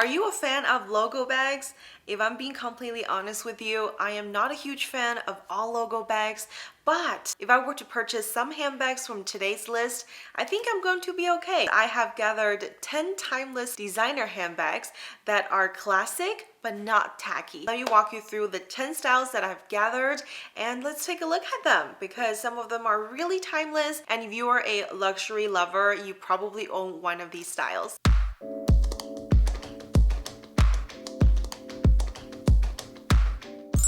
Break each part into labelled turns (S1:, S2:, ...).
S1: Are you a fan of logo bags? If I'm being completely honest with you, I am not a huge fan of all logo bags, but if I were to purchase some handbags from today's list, I think I'm going to be okay. I have gathered 10 timeless designer handbags that are classic but not tacky. Let me walk you through the 10 styles that I've gathered and let's take a look at them because some of them are really timeless, and if you are a luxury lover, you probably own one of these styles.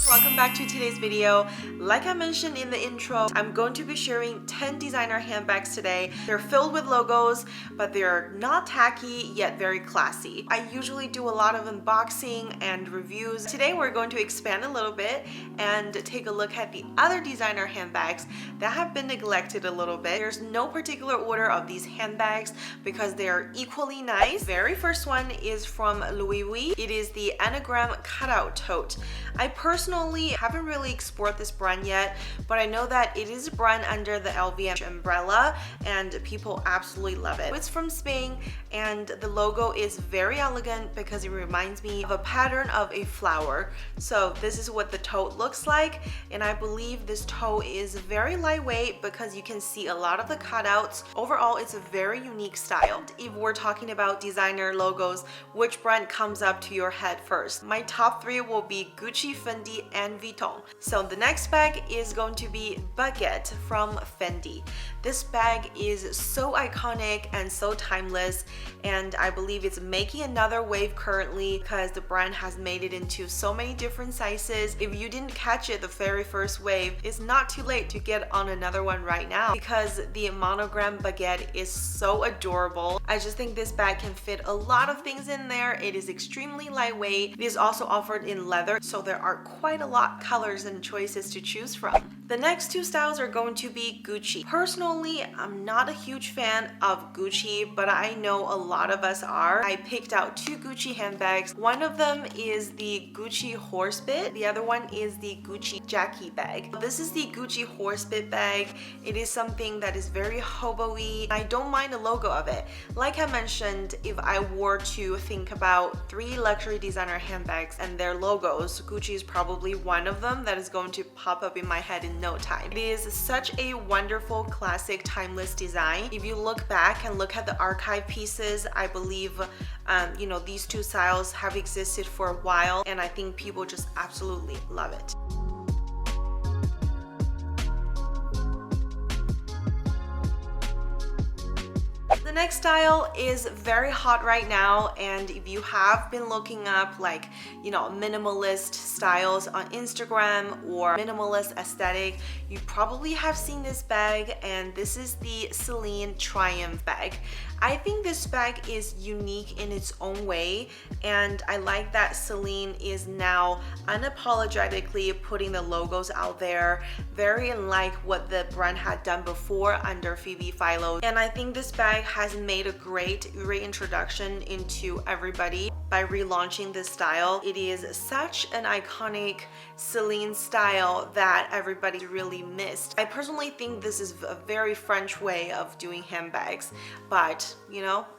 S1: Welcome back to today's video. Like I mentioned in the intro, I'm going to be sharing 10 designer handbags today. They're filled with logos, but they're not tacky yet very classy. I usually do a lot of unboxing and reviews. Today we're going to expand a little bit and take a look at the other designer handbags that have been neglected a little bit. There's no particular order of these handbags because they are equally nice. Very first one is from Louis Vuitton. It is the anagram cutout tote. I personally haven't really explored this brand yet, but I know that it is a brand under the LVMH umbrella and people absolutely love it. It's from Spain and the logo is very elegant because it reminds me of a pattern of a flower. So this is what the tote looks like, and I believe this tote is very lightweight because you can see a lot of the cutouts. Overall, it's a very unique style. If we're talking about designer logos, which brand comes up to your head first? My top three will be Gucci, Fendi, and Vuitton. So the next bag is going to be Baguette from Fendi. This bag is so iconic and so timeless, and I believe it's making another wave currently because the brand has made it into so many different sizes. If you didn't catch it the very first wave, it's not too late to get on another one right now because the monogram baguette is so adorable. I just think this bag can fit a lot of things in there. It is extremely lightweight. It is also offered in leather, so there are quite a lot colors and choices to choose from. The next two styles are going to be Gucci. Personally, I'm not a huge fan of Gucci, but I know a lot of us are. I picked out two Gucci handbags. One of them is the Gucci horsebit. The other one is the Gucci Jackie bag. This is the Gucci horsebit bag. It is something that is very hobo-y. I don't mind the logo of it. Like I mentioned, if I were to think about three luxury designer handbags and their logos, Gucci is probably one of them that is going to pop up in my head in no time. It is such a wonderful, classic, timeless design. If you look back and look at the archive pieces, I believe these two styles have existed for a while, and I think people just absolutely love it. The next style is very hot right now, and if you have been looking up minimalist styles on Instagram or minimalist aesthetic, you probably have seen this bag, and this is the Celine Triumph bag. I think this bag is unique in its own way, and I like that Celine is now unapologetically putting the logos out there, very unlike what the brand had done before under Phoebe Philo. And I think this bag has made a great reintroduction into everybody by relaunching this style. It is such an iconic Celine style that everybody really missed. I personally think this is a very French way of doing handbags, but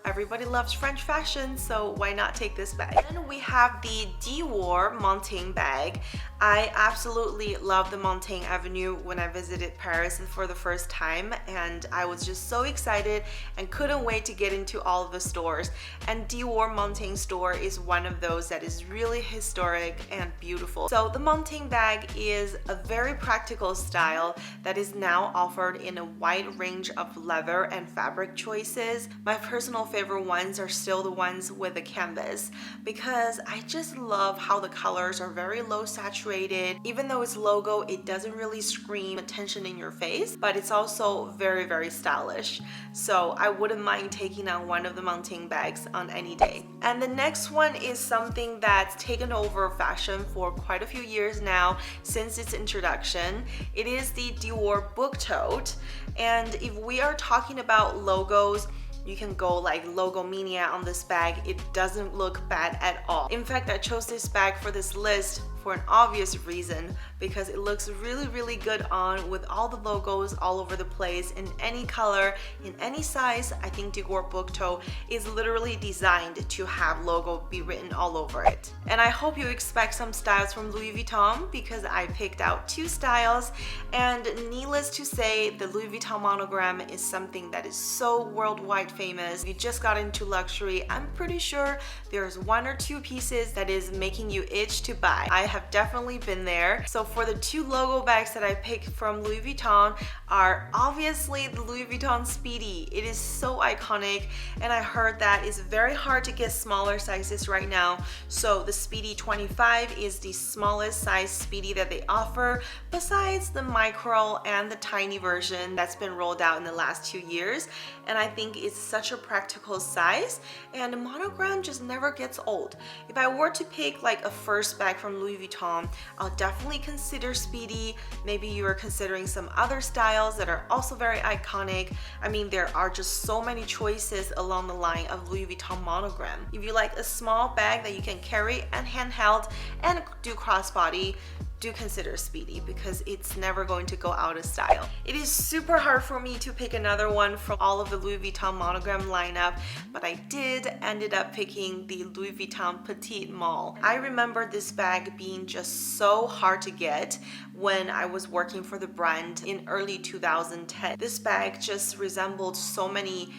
S1: everybody loves French fashion, so why not take this bag? Then we have the Dior Montaigne bag. I absolutely love the Montaigne Avenue when I visited Paris for the first time, and I was just so excited and couldn't wait to get into all of the stores. And Dior Montaigne store is one of those that is really historic and beautiful. So the Montaigne bag is a very practical style that is now offered in a wide range of leather and fabric choices. My personal favorite ones are still the ones with the canvas because I just love how the colors are very low saturated. Even though it's logo, it doesn't really scream attention in your face, but it's also very, very stylish. So I wouldn't mind taking on one of the Montaigne bags on any day. And the next one is something that's taken over fashion for quite a few years now since its introduction. It is the Dior book tote. And if we are talking about logos, you can go like Logomania on this bag. It doesn't look bad at all. In fact, I chose this bag for this list for an obvious reason, because it looks really good on with all the logos all over the place in any color, in any size. I think Dior book toe is literally designed to have logo be written all over it. And I hope you expect some styles from Louis Vuitton, because I picked out 2 styles, and needless to say, the Louis Vuitton monogram is something that is so worldwide famous. If you just got into luxury, I'm pretty sure there's 1 or 2 pieces that is making you itch to buy. I have definitely been there. So for the 2 logo bags that I picked from Louis Vuitton are obviously the Louis Vuitton Speedy. It is so iconic, and I heard that it's very hard to get smaller sizes right now. So the Speedy 25 is the smallest size Speedy that they offer, besides the micro and the tiny version that's been rolled out in the last 2 years. And I think it's such a practical size, and the monogram just never gets old. If I were to pick like a first bag from Louis Vuitton, I'll definitely consider Speedy. Maybe you are considering some other styles that are also very iconic. I mean, there are just so many choices along the line of Louis Vuitton monogram. If you like a small bag that you can carry and handheld and do crossbody, do consider Speedy, because it's never going to go out of style. It is super hard for me to pick another one from all of the Louis Vuitton monogram lineup, but I ended up picking the Louis Vuitton Petite Malle. I remember this bag being just so hard to get when I was working for the brand in early 2010. This bag just resembled so many,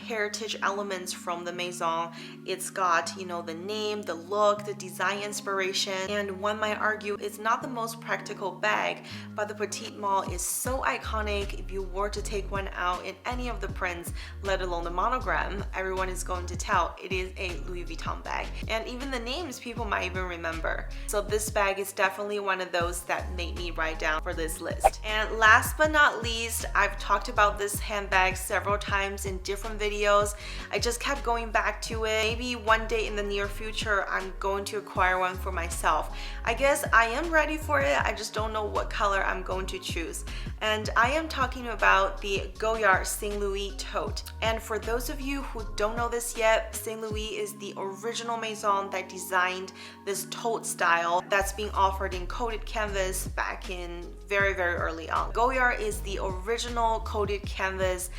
S1: heritage elements from the Maison. It's got, the name, the look, the design inspiration, and one might argue it's not the most practical bag, but the Petite Malle is so iconic. If you were to take one out in any of the prints, let alone the monogram, everyone is going to tell it is a Louis Vuitton bag. And even the names people might even remember. So this bag is definitely one of those that made me write down for this list. And last but not least, I've talked about this handbag several times in different videos. I just kept going back to it. Maybe one day in the near future, I'm going to acquire one for myself. I guess I am ready for it. I just don't know what color I'm going to choose. And I am talking about the Goyard St. Louis tote. And for those of you who don't know this yet, St. Louis is the original Maison that designed this tote style that's being offered in coated canvas back in very early on. Goyard is the original coated canvas,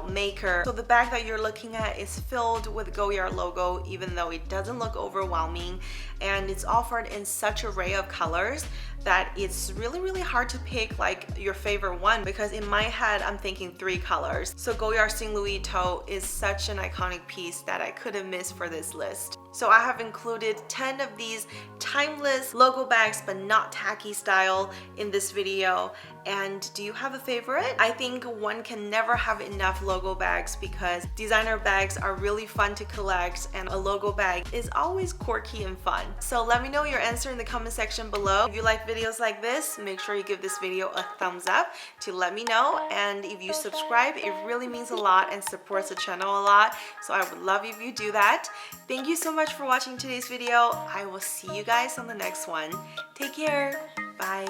S1: maker. So the bag that you're looking at is filled with Goyard logo, even though it doesn't look overwhelming, and it's offered in such an array of colors that it's really hard to pick like your favorite one, because in my head I'm thinking 3 colors. So Goyard St. Louis tote is such an iconic piece that I couldn't miss for this list. So I have included 10 of these timeless logo bags but not tacky style in this video. And do you have a favorite? I think one can never have enough logo bags, because designer bags are really fun to collect, and a logo bag is always quirky and fun. So let me know your answer in the comment section below. If you like videos like this, make sure you give this video a thumbs up to let me know. And if you subscribe, it really means a lot and supports the channel a lot. So I would love if you do that. Thank you so much for watching today's video. I will see you guys on the next one. Take care. Bye.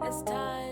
S2: It's time.